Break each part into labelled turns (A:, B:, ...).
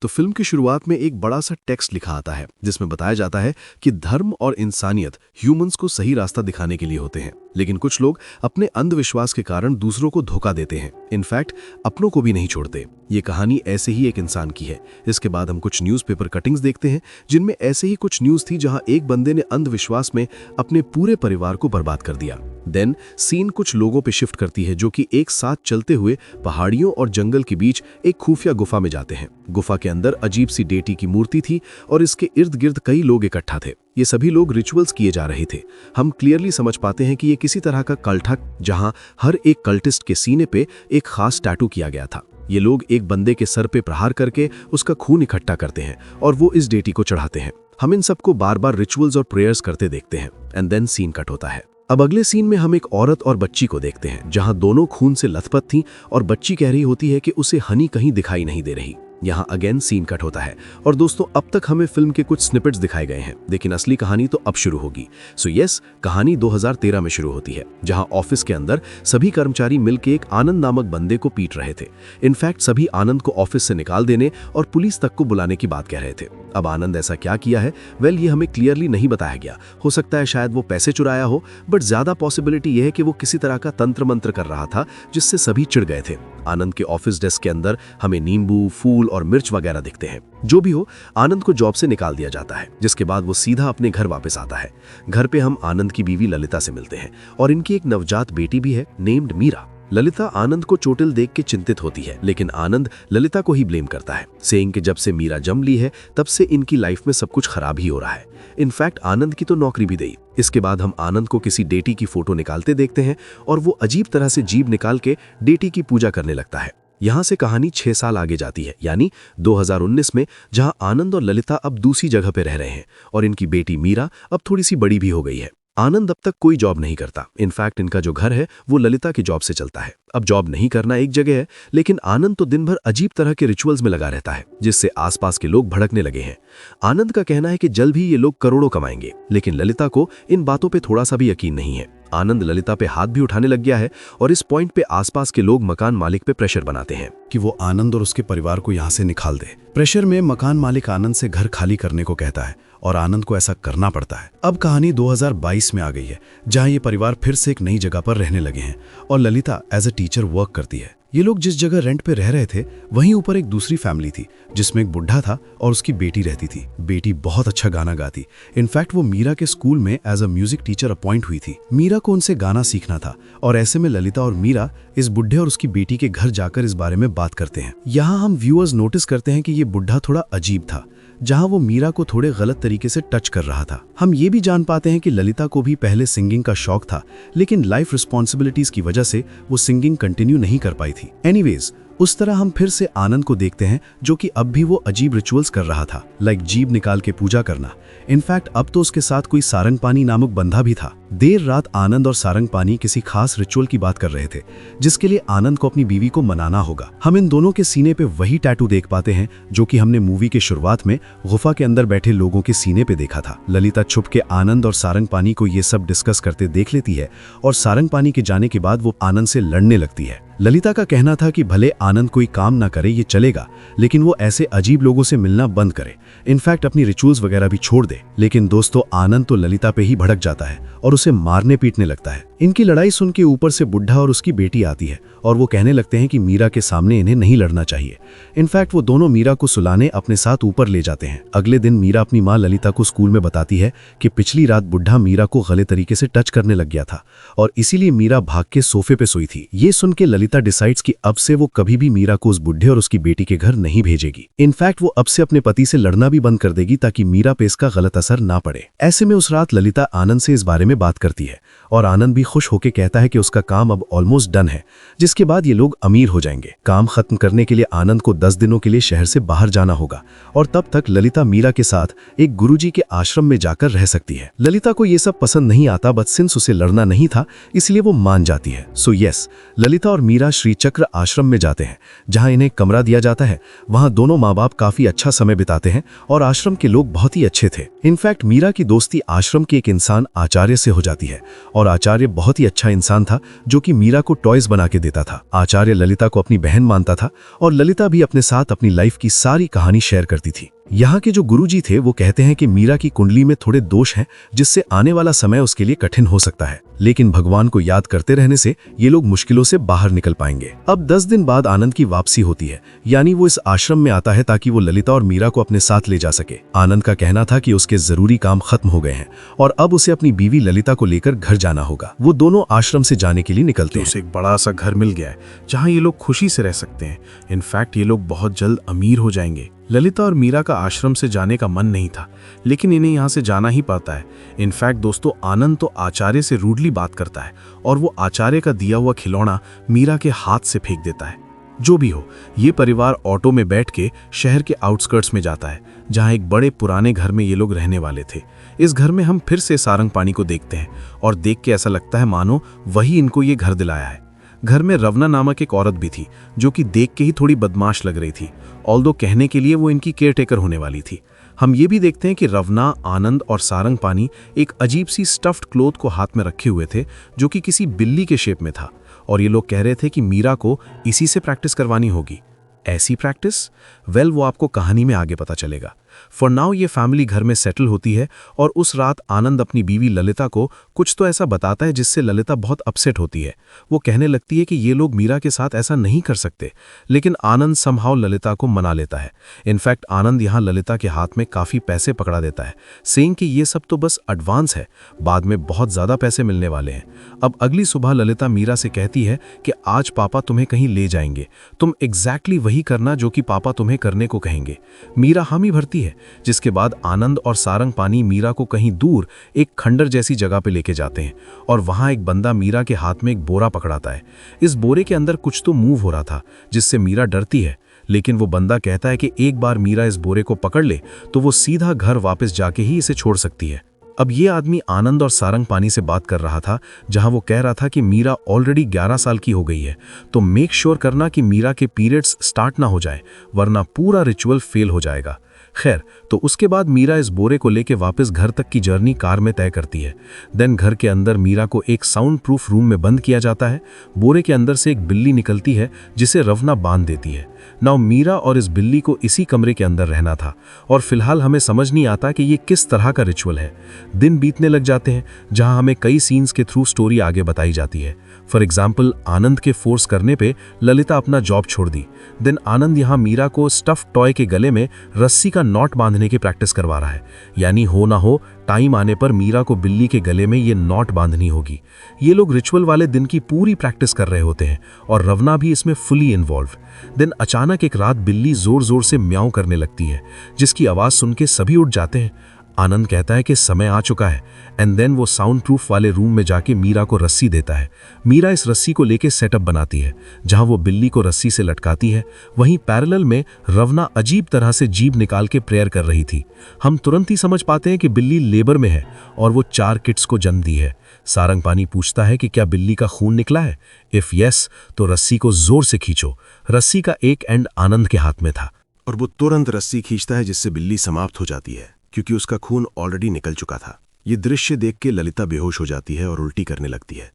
A: तो फिल्म की शुरुआत में एक बड़ा सा टेक्स्ट लिखा आता है जिसमें बताया जाता है कि धर्म और इंसानियत ह्यूमंस को सही रास्ता दिखाने के लिए होते हैं, लेकिन कुछ लोग अपने अंधविश्वास के कारण दूसरों को धोखा देते हैं, इनफैक्ट अपनों को भी नहीं छोड़ते। ये कहानी ऐसे ही एक इंसान की है। इसके बाद हम कुछ न्यूज़पेपर कटिंग्स देखते हैं जिनमें ऐसे ही कुछ न्यूज़ थी जहां एक बंदे ने अंधविश्वास में अपने पूरे परिवार को बर्बाद कर दिया। देन सीन कुछ लोगों पे शिफ्ट करती है जो कि एक साथ चलते हुए पहाड़ियों और जंगल के बीच एक खुफिया गुफा में जाते हैं। गुफा के अंदर अजीब सी डेटी की मूर्ति थी और इसके इर्द गिर्द कई लोग इकट्ठा थे। ये सभी लोग रिचुअल्स किए जा रहे थे। हम क्लियरली समझ पाते हैं कि ये किसी तरह का कल्ट था जहां हर एक कल्टिस्ट के सीने पे एक खास टैटू किया गया था। ये लोग एक बंदे के सर पे प्रहार करके उसका खून इकट्ठा करते हैं और वो इस डेटी को चढ़ाते हैं। हम इन सबको बार बार रिचुअल्स और प्रेयर्स करते देखते हैं एंड देन सीन कट होता है। अब अगले सीन में हम एक औरत और बच्ची को देखते हैं जहां दोनों खून से लथपथ थीं और बच्ची कह रही होती है कि उसे हनी कहीं दिखाई नहीं दे रही। यहाँ अगेन सीन कट होता है और दोस्तों अब तक हमें फिल्म के कुछ स्निपेट्स दिखाए गए हैं, लेकिन असली कहानी तो अब शुरू होगी। सो यस, कहानी 2013 में शुरू होती है जहां ऑफिस के अंदर सभी कर्मचारी मिलकर एक आनंद नामक बंदे को पीट रहे थे। इनफैक्ट सभी आनंद को ऑफिस से निकाल देने और पुलिस तक को बुलाने की बात कह रहे थे। अब आनंद ऐसा क्या किया है, वेल ये हमें क्लियरली नहीं बताया गया। हो सकता है शायद वो पैसे चुराया हो, बट ज्यादा पॉसिबिलिटी यह है कि वो किसी तरह का तंत्र मंत्र कर रहा था जिससे सभी चिढ़ गए थे। आनंद के ऑफिस डेस्क के अंदर हमें नींबू, फूल और मिर्च वगैरह दिखते हैं। जो भी हो, आनंद को जॉब से निकाल दिया जाता है, जिसके बाद वो सीधा अपने घर वापस आता है। घर पे हम आनंद की बीवी ललिता से मिलते हैं और इनकी एक नवजात बेटी भी है नेम्ड मीरा। ललिता आनंद को चोटिल देख के चिंतित होती है, लेकिन आनंद ललिता को ही ब्लेम करता है, सेइंग कि जब से मीरा जन्म ली है तब से इनकी लाइफ में सब कुछ खराब ही हो रहा है। इनफैक्ट आनंद की तो नौकरी भी गई। इसके बाद हम आनंद को किसी डेटी की फोटो निकालते देखते हैं और वो अजीब तरह से जीभ निकाल के डेटी की पूजा करने लगता है। यहाँ से कहानी 6 साल आगे जाती है, यानी 2019 में, जहां आनंद और ललिता अब दूसरी जगह पे रह रहे हैं और इनकी बेटी मीरा अब थोड़ी सी बड़ी भी हो गई है। आनंद अब तक कोई जॉब नहीं करता। इनफैक्ट इनका जो घर है वो ललिता की जॉब से चलता है। अब जॉब नहीं करना एक जगह है, लेकिन आनंद तो दिन भर अजीब तरह के रिचुअल्स में लगा रहता है जिससे आसपास के लोग भड़कने लगे हैं। आनंद का कहना है कि जल्द ही ये लोग करोड़ों कमाएंगे, लेकिन ललिता को इन बातों पे थोड़ा सा भी यकीन नहीं है। आनंद ललिता पे हाथ भी उठाने लग गया है और इस पॉइंट पे आसपास के लोग मकान मालिक पे प्रेशर बनाते हैं कि वो आनंद और उसके परिवार को यहाँ से निकाल दे। प्रेशर में मकान मालिक आनंद से घर खाली करने को कहता है और आनंद को ऐसा करना पड़ता है। अब कहानी 2022 में आ गई है जहां ये परिवार फिर से एक नई जगह पर रहने लगे हैं और Lalita as a teacher work करती है। ये लोग जिस जगह रेंट पे रह रहे थे वहीं ऊपर एक दूसरी फैमिली थी जिसमें एक बुढ़ा था और उसकी बेटी रहती थी। बेटी बहुत अच्छा गाना गाती। इनफैक्ट वो मीरा के स्कूल में as a music teacher appoint हुई थी। मीरा को उनसे गाना सीखना था और ऐसे में ललिता और मीरा इस बुढ़े और उसकी बेटी के घर जाकर इस बारे में बात करते हैं। यहाँ हम व्यूअर्स नोटिस करते हैं कि ये बुढ़ा थोड़ा अजीब था, जहां वो मीरा को थोड़े गलत तरीके से टच कर रहा था। हम ये भी जान पाते हैं कि ललिता को भी पहले सिंगिंग का शौक था, लेकिन लाइफ रिस्पॉन्सिबिलिटीज की वजह से वो सिंगिंग कंटिन्यू नहीं कर पाई थी। एनीवेज, उस तरह हम फिर से आनंद को देखते हैं जो कि अब भी वो अजीब रिचुअल्स कर रहा था, लाइक जीभ निकाल के पूजा करना। इनफैक्ट अब तो उसके साथ कोई सारंगपानी नामक बंधा भी था। देर रात आनंद और सारंगपानी किसी खास रिचुअल की बात कर रहे थे जिसके लिए आनंद को अपनी बीवी को मनाना होगा। हम इन दोनों के सीने पे वही टैटू देख पाते हैं जो कि हमने मूवी के शुरुआत में गुफा के अंदर बैठे लोगों के सीने पे देखा था। ललिता छुप के आनंद और सारंगपानी को ये सब डिस्कस करते देख लेती है और सारंगपानी के जाने के बाद वो आनंद से लड़ने लगती है। ललिता का कहना था कि भले आनंद कोई काम ना करे ये चलेगा, लेकिन वो ऐसे अजीब लोगों से मिलना बंद करे, इनफैक्ट अपनी रिचुअल्स वगैरह भी छोड़ दे। लेकिन दोस्तों, आनंद तो ललिता पे ही भड़क जाता है और उसे मारने पीटने लगता है। इनकी लड़ाई सुन के ऊपर से बुढ़ा और उसकी बेटी आती है और वो कहने लगते हैं कि मीरा के सामने इन्हें नहीं लड़ना चाहिए। इनफैक्ट वो दोनों मीरा को सुलाने अपने साथ ऊपर ले जाते हैं। अगले दिन मीरा अपनी माँ ललिता को स्कूल में बताती है कि पिछली रात बुढ़ा मीरा को गलत तरीके से टच करने लग गया था और इसीलिए मीरा भाग के सोफे पे सोई थी। ये सुन के ललिता डिसाइड्स कि अब से वो कभी भी मीरा को उस बुढ़े और उसकी बेटी के घर नहीं भेजेगी। इनफैक्ट वो अब से अपने पति से लड़ना भी बंद कर देगी ताकि मीरा पे इसका गलत असर ना पड़े। ऐसे में उस रात ललिता आनंद से इस बारे में बात करती है और आनंद भी खुश होकर कहता है कि उसका काम अब ऑलमोस्ट डन है, जिसके बाद ये लोग अमीर हो जाएंगे। काम खत्म करने के लिए आनंद को 10 दिनों के लिए शहर से बाहर जाना होगा और तब तक ललिता मीरा के साथ एक गुरुजी के आश्रम में जाकर रह सकती है। ललिता को ये सब पसंद नहीं आता, बट सिंस उसे लड़ना नहीं था इसलिए वो मान जाती है। सो यस, ललिता और मीरा श्री चक्र आश्रम में जाते हैं जहां इन्हें कमरा दिया जाता है। वहां दोनों माँ बाप काफी अच्छा समय बिताते हैं और आश्रम के लोग बहुत ही अच्छे थे। इनफैक्ट मीरा की दोस्ती आश्रम के एक इंसान आचार्य से हो जाती है और आचार्य बहुत ही अच्छा इंसान था जो कि मीरा को टॉयज बना के देता था। आचार्य ललिता को अपनी बहन मानता था और ललिता भी अपने साथ अपनी लाइफ की सारी कहानी शेयर करती थी। यहाँ के जो गुरुजी थे वो कहते हैं कि मीरा की कुंडली में थोड़े दोष हैं जिससे आने वाला समय उसके लिए कठिन हो सकता है, लेकिन भगवान को याद करते रहने से ये लोग मुश्किलों से बाहर निकल पाएंगे। अब 10 दिन बाद आनंद की वापसी होती है, यानी वो इस आश्रम में आता है ताकि वो ललिता और मीरा को अपने साथ ले जा सके। आनंद का कहना था कि उसके जरूरी काम खत्म हो गए हैं और अब उसे अपनी बीवी ललिता को लेकर घर जाना होगा। वो दोनों आश्रम से जाने के लिए निकलते हैं।
B: उसे एक बड़ा सा घर मिल गया है जहाँ ये लोग खुशी से रह सकते हैं। इनफैक्ट ये लोग बहुत जल्द अमीर हो जाएंगे। ललिता और मीरा का आश्रम से जाने का मन नहीं था, लेकिन इन्हें यहाँ से जाना ही पड़ता है। इनफैक्ट दोस्तों, आनंद तो आचार्य से रूडली बात करता है और वो आचार्य का दिया हुआ खिलौना मीरा के हाथ से फेंक देता है। जो भी हो, ये परिवार ऑटो में बैठ के शहर के आउटस्कर्ट्स में जाता है जहाँ एक बड़े पुराने घर में ये लोग रहने वाले थे। इस घर में हम फिर से सारंगपाणी को देखते हैं और देख के ऐसा लगता है मानो वही इनको ये घर दिलाया है। घर में रवना नामक एक औरत भी थी जो कि देख के ही थोड़ी बदमाश लग रही थी, ऑल्दो कहने के लिए वो इनकी केयरटेकर होने वाली थी। हम ये भी देखते हैं कि रवना, आनंद और सारंगपाणी एक अजीब सी स्टफ्ड क्लोथ को हाथ में रखे हुए थे जो कि किसी बिल्ली के शेप में था, और ये लोग कह रहे थे कि मीरा को इसी से प्रैक्टिस करवानी होगी। ऐसी प्रैक्टिस? वेल, वो आपको कहानी में आगे पता चलेगा। फॉर नाउ ये फैमिली घर में सेटल होती है और उस रात आनंद अपनी बीवी ललिता को कुछ तो ऐसा बताता है जिससे ललिता बहुत अपसेट होती है। वो कहने लगती है कि ये लोग मीरा के साथ ऐसा नहीं कर सकते, लेकिन आनंद समहाउ ललिता को मना लेता है। इनफैक्ट आनंद यहाँ ललिता के हाथ में काफ़ी पैसे पकड़ा देता है, सेइंग कि ये सब तो बस एडवांस है, बाद में बहुत ज़्यादा पैसे मिलने वाले हैं। अब अगली सुबह ललिता मीरा से कहती है कि आज पापा तुम्हें कहीं ले जाएंगे, तुम एग्जैक्टली वही करना जो कि पापा तुम्हें करने को कहेंगे। मीरा हामी भरती है, जिसके बाद आनंद और सारंगपाणी मीरा को कहीं दूर एक खंडर जैसी जगह पे लेके जाते हैं और वहां एक बंदा मीरा के हाथ में एक बोरा पकड़ाता है। इस बोरे के अंदर कुछ तो मूव हो रहा था जिससे मीरा डरती है, लेकिन वो बंदा कहता है कि एक बार मीरा इस बोरे को पकड़ ले तो वो सीधा घर वापस जाके ही इसे छोड़ सकती है। अब ये आदमी आनंद और सारंगपाणी से बात कर रहा था जहां वो कह रहा था कि मीरा ऑलरेडी 11 साल की हो गई है, तो मेक श्योर करना कि मीरा के पीरियड्स स्टार्ट ना हो जाए, वरना पूरा रिचुअल फेल हो जाएगा। खैर, तो उसके बाद मीरा इस बोरे को लेके वापस घर तक की जर्नी कार में तय करती है। देन घर के अंदर मीरा को एक साउंड प्रूफ रूम में बंद किया जाता है। बोरे के अंदर से एक बिल्ली निकलती है जिसे रवना बांध देती है। नाउ मीरा और इस बिल्ली को इसी कमरे के अंदर रहना था और फिलहाल हमें समझ नहीं आता कि ये किस तरह का रिचुअल है। दिन बीतने लग जाते हैं जहां हमें कई सीन्स के थ्रू स्टोरी आगे बताई जाती है। फॉर एग्जाम्पल, आनंद के फोर्स करने पे ललिता अपना जॉब छोड़ दी। देन आनंद यहाँ मीरा को स्टफ टॉय के गले में रस्सी का नॉट बांधने की प्रैक्टिस करवा रहा है, यानी हो ना हो टाइम आने पर मीरा को बिल्ली के गले में ये नॉट बांधनी होगी। ये लोग रिचुअल वाले दिन की पूरी प्रैक्टिस कर रहे होते हैं और रवना भी इसमें फुली इन्वॉल्व। देन अचानक एक रात बिल्ली जोर जोर से म्याऊं करने लगती है, जिसकी आवाज सुन के सभी उठ जाते हैं। आनंद कहता है कि समय आ चुका है एंड देन वो साउंड प्रूफ वाले रूम में जाके मीरा को रस्सी देता है। मीरा इस रस्सी को लेके सेटअप बनाती है जहां वो बिल्ली को रस्सी से लटकाती है। वहीं पैरेलल में रवना अजीब तरह से जीभ निकाल के प्रेयर कर रही थी। हम तुरंत ही समझ पाते हैं कि बिल्ली लेबर में है और वो 4 किड्स को जन्म दी है। सारंगपाणी पूछता है कि क्या बिल्ली का खून निकला है? इफ यस, तो रस्सी को जोर से खींचो। रस्सी का एक एंड आनंद के हाथ में था और वो तुरंत रस्सी खींचता है जिससे बिल्ली समाप्त हो जाती है, क्योंकि उसका खून ऑलरेडी निकल चुका था। ये दृश्य देख के ललिता बेहोश हो जाती है और उल्टी करने लगती है।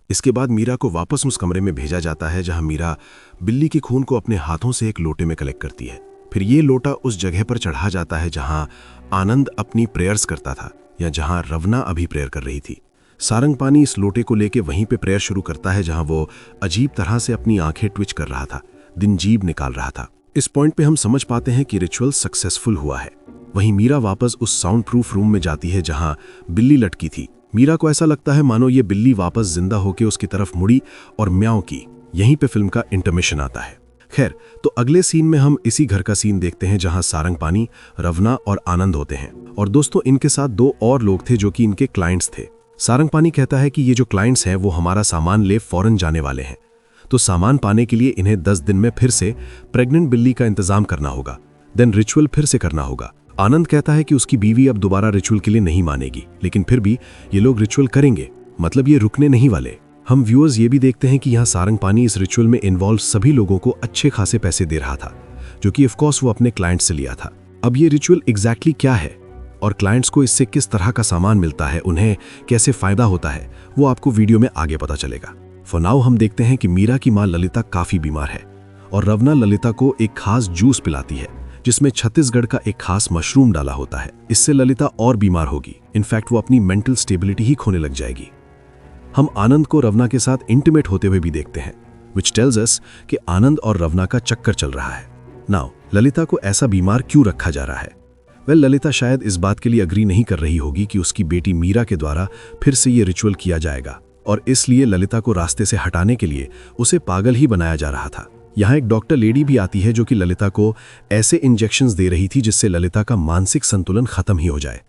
B: इसके बाद मीरा को वापस उस कमरे में भेजा जाता है जहां मीरा बिल्ली के खून को अपने हाथों से एक लोटे में कलेक्ट करती है। फिर ये लोटा उस जगह पर चढ़ा जाता है जहां आनंद अपनी प्रेयर्स करता था या जहां रवना अभी प्रेयर कर रही थी। सारंगपाणी इस लोटे को लेके वहीं पे प्रेयर शुरू करता है जहां वो अजीब तरह से अपनी आंखें ट्विच कर रहा था, दिन जीभ निकाल रहा था। इस पॉइंट पे हम समझ पाते हैं कि रिचुअल सक्सेसफुल हुआ है। वहीं मीरा वापस उस साउंड प्रूफ रूम में जाती है जहां बिल्ली लटकी थी। मीरा को ऐसा लगता है मानो ये बिल्ली वापस जिंदा होकर उसकी तरफ मुड़ी और म्याऊं की। यहीं पे फिल्म का इंटरमिशन आता है। खैर, तो अगले सीन में हम इसी घर का सीन देखते हैं जहां सारंगपाणी, रवना और आनंद होते हैं। और दोस्तों, इनके साथ 2 और लोग थे जो कि इनके क्लाइंट्स थे। सारंगपाणी कहता है कि ये जो क्लाइंट्स हैं वो हमारा सामान ले फौरन जाने वाले हैं, तो सामान पाने के लिए इन्हें 10 दिन में फिर से प्रेग्नेंट बिल्ली का इंतजाम करना होगा। देन रिचुअल फिर से करना होगा। आनंद कहता है कि उसकी बीवी अब दोबारा रिचुअल के लिए नहीं मानेगी, लेकिन फिर भी ये लोग रिचुअल करेंगे, मतलब ये रुकने नहीं वाले। हम व्यूअर्स ये भी देखते हैं कि यहाँ सारंगपाणी इस रिचुअल में इन्वॉल्व सभी लोगों को अच्छे खासे पैसे दे रहा था, जो कि ऑफकोर्स वो अपने क्लाइंट से लिया था। अब ये रिचुअल एग्जैक्टली क्या है
A: और क्लाइंट्स को इससे किस तरह का सामान मिलता है, उन्हें कैसे फायदा होता है, वो आपको वीडियो में आगे पता चलेगा। फॉर नाउ हम देखते हैं कि मीरा की मां ललिता काफी बीमार है और रवना ललिता को एक खास जूस पिलाती है जिसमें छत्तीसगढ़ का एक खास मशरूम डाला होता है। इससे ललिता और बीमार होगी, इनफैक्ट वो अपनी मेंटल स्टेबिलिटी ही खोने लग जाएगी। हम आनंद को रवना के साथ इंटीमेट होते हुए भी देखते हैं, विच टेल्स अस कि आनंद और रवना का चक्कर चल रहा है। नाउ ललिता को ऐसा बीमार क्यों रखा जा रहा है? ललिता शायद इस बात के लिए अग्री नहीं कर रही होगी कि उसकी बेटी मीरा के द्वारा फिर से ये रिचुअल किया जाएगा, और इसलिए ललिता को रास्ते से हटाने के लिए उसे पागल ही बनाया जा रहा था। यहाँ एक डॉक्टर लेडी भी आती है जो कि ललिता को ऐसे इंजेक्शंस दे रही थी जिससे ललिता का मानसिक संतुलन खत्म ही हो जाए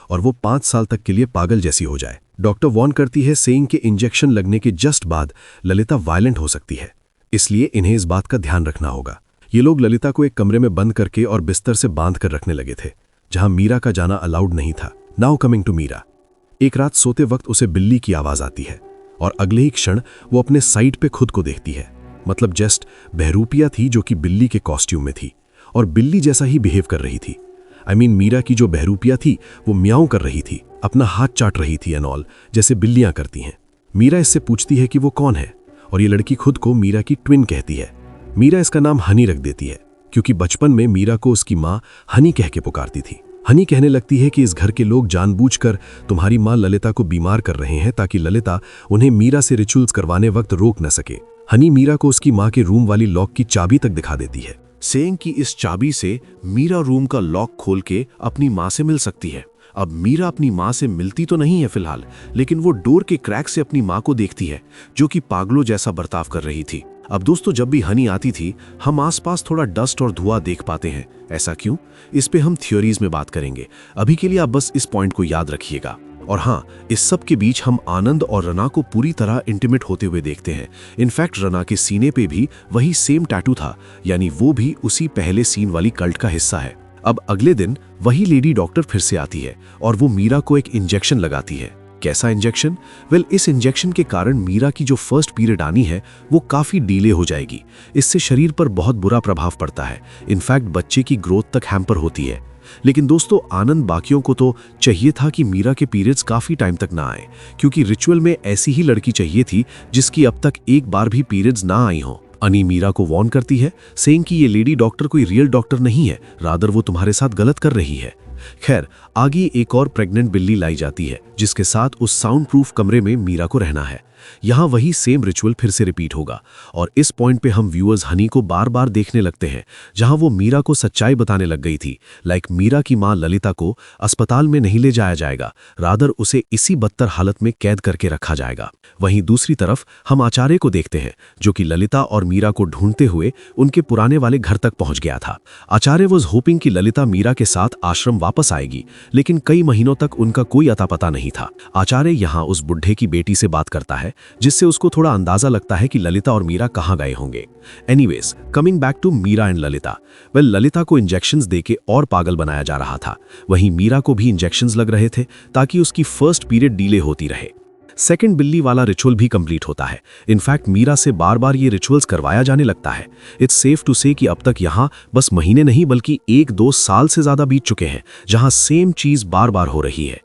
A: और वो 5 साल तक के लिए पागल जैसी हो जाए। डॉक्टर वार्न करती है सेइंग के इंजेक्शन लगने के जस्ट बाद ललिता वायलेंट हो सकती है, इसलिए इन्हें इस बात का ध्यान रखना होगा। ये लोग ललिता को एक कमरे में बंद करके और बिस्तर से बांध कर रखने लगे थे जहां मीरा का जाना अलाउड नहीं था। Now coming to Meera. एक रात सोते वक्त उसे बिल्ली की आवाज आती है और अगले ही क्षण वो अपने साइड पे खुद को देखती है। मतलब जस्ट बहरूपिया थी जो कि बिल्ली के कॉस्ट्यूम में थी और बिल्ली जैसा ही बिहेव कर रही थी। मीरा की जो बहरूपिया थी वो म्याऊं कर रही थी, अपना हाथ चाट रही थी एंड ऑल, जैसे बिल्लियां करती हैं। मीरा इससे पूछती है कि वो कौन है और ये लड़की खुद को मीरा की ट्विन कहती है। मीरा इसका नाम हनी रख देती है क्योंकि बचपन में मीरा को उसकी माँ हनी कह के पुकारती थी। हनी कहने लगती है कि इस घर के लोग जानबूझकर तुम्हारी माँ ललिता को बीमार कर रहे हैं ताकि ललिता उन्हें मीरा से रिचुअल्स करवाने वक्त रोक न सके। हनी मीरा को उसकी माँ के रूम वाली लॉक की चाबी तक दिखा देती है, सेइंग कि इस चाबी से मीरा रूम का लॉक खोल के अपनी माँ से मिल सकती है। अब मीरा अपनी माँ से मिलती तो नहीं है फिलहाल, लेकिन वो डोर के क्रैक से अपनी माँ को देखती है जो कि पागलों जैसा बर्ताव कर रही थी। अब दोस्तों, जब भी हनी आती थी हम आसपास थोड़ा डस्ट और धुआं देख पाते हैं। ऐसा क्यों? इस पे हम थ्योरीज में बात करेंगे। अभी के लिए आप बस इस पॉइंट को याद रखिएगा। और हाँ, इस सब के बीच हम आनंद और रना को पूरी तरह इंटीमेट होते हुए देखते हैं। इनफैक्ट रना के सीने पे भी वही सेम टैटू था, यानी वो भी उसी पहले सीन वाली कल्ट का हिस्सा है। अब अगले दिन वही लेडी डॉक्टर फिर से आती है और वो मीरा को एक इंजेक्शन लगाती है। कैसा इंजेक्शन? इस इंजेक्शन के कारण मीरा की जो फर्स्ट पीरियड आनी है वो काफी डिले हो जाएगी। इससे शरीर पर बहुत बुरा प्रभाव पड़ता है। इनफैक्ट बच्चे की ग्रोथ तक हैम्पर होती है। लेकिन दोस्तों, आनंद बाकियों को तो चाहिए था कि मीरा के पीरियड्स काफी टाइम तक ना आए, क्योंकि रिचुअल में ऐसी ही लड़की चाहिए थी जिसकी अब तक एक बार भी पीरियड्स ना आई हो। अनी मीरा को वार्न करती है, सेइंग कि ये लेडी डॉक्टर कोई रियल डॉक्टर नहीं है, रादर वो तुम्हारे साथ गलत कर रही है। खैर, आगे एक और प्रेग्नेंट बिल्ली लाई जाती है जिसके साथ उस साउंड प्रूफ कमरे में मीरा को रहना है। यहाँ वही सेम रिचुअल फिर से रिपीट होगा और इस पॉइंट पे हम व्यूअर्स हनी को बार बार देखने लगते हैं जहाँ वो मीरा को सच्चाई बताने लग गई थी। लाइक मीरा की माँ ललिता को अस्पताल में नहीं ले जाया जाएगा, रादर उसे इसी बदतर हालत में कैद करके रखा जाएगा। वहीं दूसरी तरफ हम आचार्य को देखते हैं जो कि ललिता और मीरा को ढूंढते हुए उनके पुराने वाले घर तक पहुंच गया था। आचार्य वॉज होपिंग कि ललिता मीरा के साथ आश्रम वापस आएगी, लेकिन कई महीनों तक उनका कोई अता पता नहीं था। आचार्य यहाँ उस बुढ़े की बेटी से बात करता है जिससे उसको थोड़ा अंदाजा लगता है कि ललिता और मीरा कहाँ गए होंगे। Anyways, coming back to Meera and Lalita. Lalita को इंजेक्शंस देके और पागल बनाया जा रहा था, वहीं मीरा को भी इंजेक्शंस लग रहे थे ताकि उसकी फर्स्ट पीरियड डिले होती रहे। सेकंड बिल्ली वाला रिचुअल भी कंप्लीट होता है। इनफैक्ट मीरा से बार बार ये रिचुअल्स करवाया जाने लगता है। इट्स सेफ टू से कि अब तक यहाँ बस महीने नहीं बल्कि 1-2 साल से ज्यादा बीत चुके हैं जहां सेम चीज बार बार हो रही है।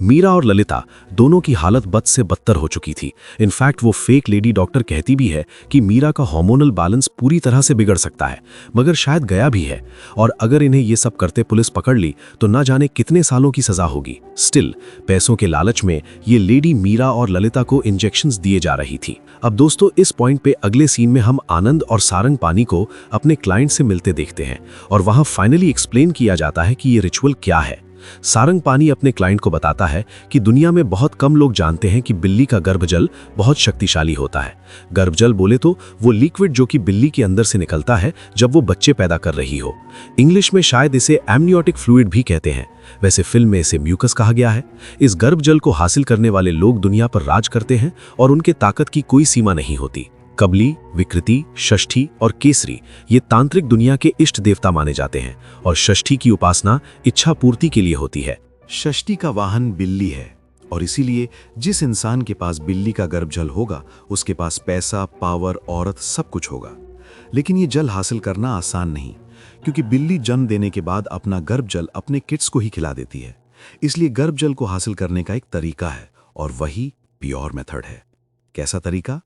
A: मीरा और ललिता दोनों की हालत बद से बदतर हो चुकी थी। इनफैक्ट वो फेक लेडी डॉक्टर कहती भी है कि मीरा का हार्मोनल बैलेंस पूरी तरह से बिगड़ सकता है, मगर शायद गया भी है, और अगर इन्हें ये सब करते पुलिस पकड़ ली तो ना जाने कितने सालों की सजा होगी। स्टिल पैसों के लालच में ये लेडी मीरा और ललिता को इंजेक्शंस दिए जा रही थी। अब दोस्तों, इस पॉइंट पे अगले सीन में हम आनंद और सारंग पानी को अपने क्लाइंट से मिलते देखते हैं और वहां फाइनली एक्सप्लेन किया जाता है कि ये रिचुअल क्या है। सारंग पानी अपने क्लाइंट को बताता है कि दुनिया में बहुत कम लोग जानते हैं कि बिल्ली का गर्भजल बहुत शक्तिशाली होता है। गर्भजल बोले तो वो लिक्विड जो कि बिल्ली के अंदर से निकलता है जब वो बच्चे पैदा कर रही हो। इंग्लिश में शायद इसे एमनियोटिक फ्लूइड भी कहते हैं, वैसे फिल्म में इसे म्यूकस कहा गया है। इस गर्भजल को हासिल करने वाले लोग दुनिया पर राज करते हैं और उनके ताकत की कोई सीमा नहीं होती। कबली, विकृति, षष्ठी और केसरी ये तांत्रिक दुनिया के इष्ट देवता माने जाते हैं और षष्ठी की उपासना इच्छा पूर्ति के लिए होती है।
C: षष्ठी का वाहन बिल्ली है और इसीलिए जिस इंसान के पास बिल्ली का गर्भजल होगा उसके पास पैसा, पावर, औरत सब कुछ होगा। लेकिन ये जल हासिल करना आसान नहीं, क्योंकि बिल्ली जन्म देने के बाद अपना गर्भजल अपने किड्स को ही खिला देती है। इसलिए गर्भ जल को हासिल करने का एक तरीका है, और वही प्योर मेथड है। कैसा तरीका?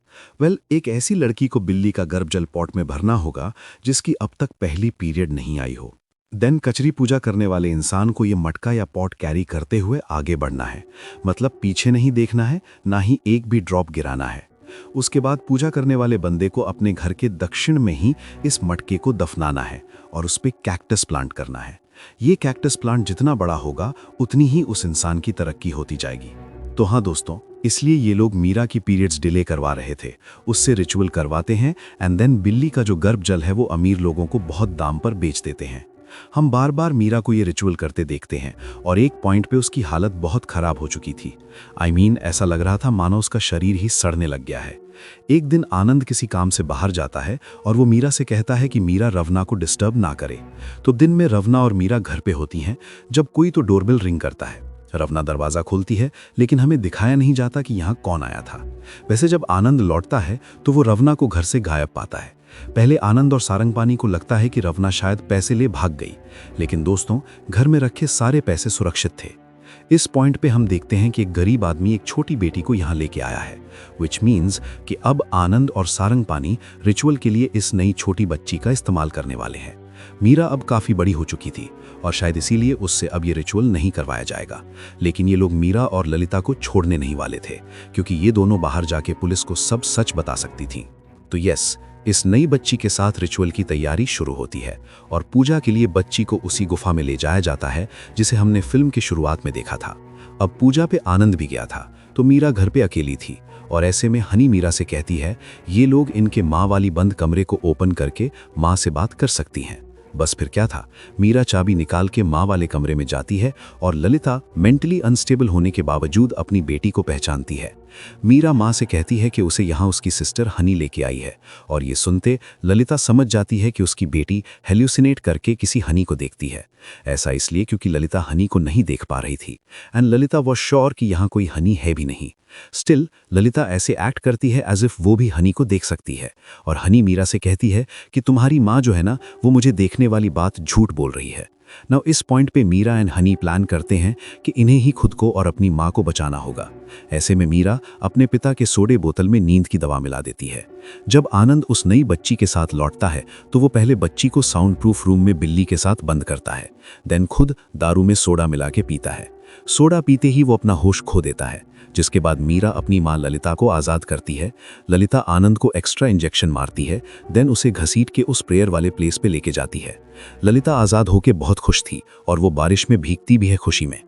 C: एक ऐसी लड़की को बिल्ली का गर्भ जल पॉट में भरना होगा जिसकी अब तक पहली पीरियड नहीं आई हो। देन कचरी पूजा करने वाले इंसान को ये मटका या पॉट कैरी करते हुए आगे बढ़ना है, मतलब पीछे नहीं देखना है, ना ही एक भी ड्रॉप गिराना है। उसके बाद पूजा करने वाले बंदे को अपने घर के दक्षिण में ही इस मटके को दफनाना है और उस पर कैक्टस प्लांट करना है। ये कैक्टस प्लांट जितना बड़ा होगा उतनी ही उस इंसान की तरक्की होती जाएगी। तो हाँ दोस्तों, इसलिए ये लोग मीरा की पीरियड्स डिले करवा रहे थे, उससे रिचुअल करवाते हैं एंड देन बिल्ली का जो गर्भ जल है वो अमीर लोगों को बहुत दाम पर बेच देते हैं। हम बार बार मीरा को ये रिचुअल करते देखते हैं और एक पॉइंट पे उसकी हालत बहुत खराब हो चुकी थी। ऐसा लग रहा था मानो उसका शरीर ही सड़ने लग गया है। एक दिन आनंद किसी काम से बाहर जाता है और वो मीरा से कहता है कि मीरा रवना को डिस्टर्ब ना करे। तो दिन में रवना और मीरा घर पे होती हैं जब कोई तो डोरबेल रिंग करता है। रवना दरवाजा खोलती है, लेकिन हमें दिखाया नहीं जाता कि यहाँ कौन आया था। वैसे जब आनंद लौटता है तो वो रवना को घर से गायब पाता है। पहले आनंद और सारंगपानी को लगता है कि रवना शायद पैसे ले भाग गई, लेकिन दोस्तों घर में रखे सारे पैसे सुरक्षित थे। इस पॉइंट पे हम देखते हैं कि एक गरीब आदमी एक छोटी बेटी को यहाँ लेके आया है, विच मीन्स कि अब आनंद और सारंगपानी रिचुअल के लिए इस नई छोटी बच्ची का इस्तेमाल करने वाले हैं। मीरा अब काफ़ी बड़ी हो चुकी थी और शायद इसीलिए उससे अब ये रिचुअल नहीं करवाया जाएगा, लेकिन ये लोग मीरा और ललिता को छोड़ने नहीं वाले थे क्योंकि ये दोनों बाहर जाके पुलिस को सब सच बता सकती थीं। तो यस, इस नई बच्ची के साथ रिचुअल की तैयारी शुरू होती है और पूजा के लिए बच्ची को उसी गुफा में ले जाया जाता है जिसे हमने फिल्म की शुरुआत में देखा था। अब पूजा पे आनंद भी गया था तो मीरा घर पे अकेली थी और ऐसे में हनी मीरा से कहती है ये लोग इनके माँ वाली बंद कमरे को ओपन करके माँ से बात कर सकती हैं। बस फिर क्या था, मीरा चाबी निकाल के माँ वाले कमरे में जाती है और ललिता मेंटली अनस्टेबल होने के बावजूद अपनी बेटी को पहचानती है। मीरा माँ से कहती है कि उसे यहाँ उसकी सिस्टर हनी लेके आई है और ये सुनते ललिता समझ जाती है कि उसकी बेटी हेल्यूसिनेट करके किसी हनी को देखती है। ऐसा इसलिए क्योंकि ललिता हनी को नहीं देख पा रही थी एंड ललिता वॉज श्योर कि यहाँ कोई हनी है भी नहीं। स्टिल ललिता ऐसे एक्ट करती है एज इफ वो भी हनी को देख सकती है और हनी मीरा से कहती है कि तुम्हारी माँ जो है ना, वो मुझे देखने वाली बात झूठ बोल रही है। नाउ इस पॉइंट पे मीरा एंड हनी प्लान करते हैं कि इन्हें ही खुद को और अपनी माँ को बचाना होगा। ऐसे में मीरा अपने पिता के सोडे बोतल में नींद की दवा मिला देती है। जब आनंद उस नई बच्ची के साथ लौटता है तो वो पहले बच्ची को साउंड प्रूफ रूम में बिल्ली के साथ बंद करता है, देन खुद दारू में सोडा मिला के पीता है। सोडा पीते ही वो अपना होश खो देता है, जिसके बाद मीरा अपनी मां ललिता को आज़ाद करती है। ललिता आनंद को एक्स्ट्रा इंजेक्शन मारती है, देन उसे घसीट के उस प्रेयर वाले प्लेस पे लेके जाती है। ललिता आज़ाद होके बहुत खुश थी और वो बारिश में भीगती भी है खुशी में।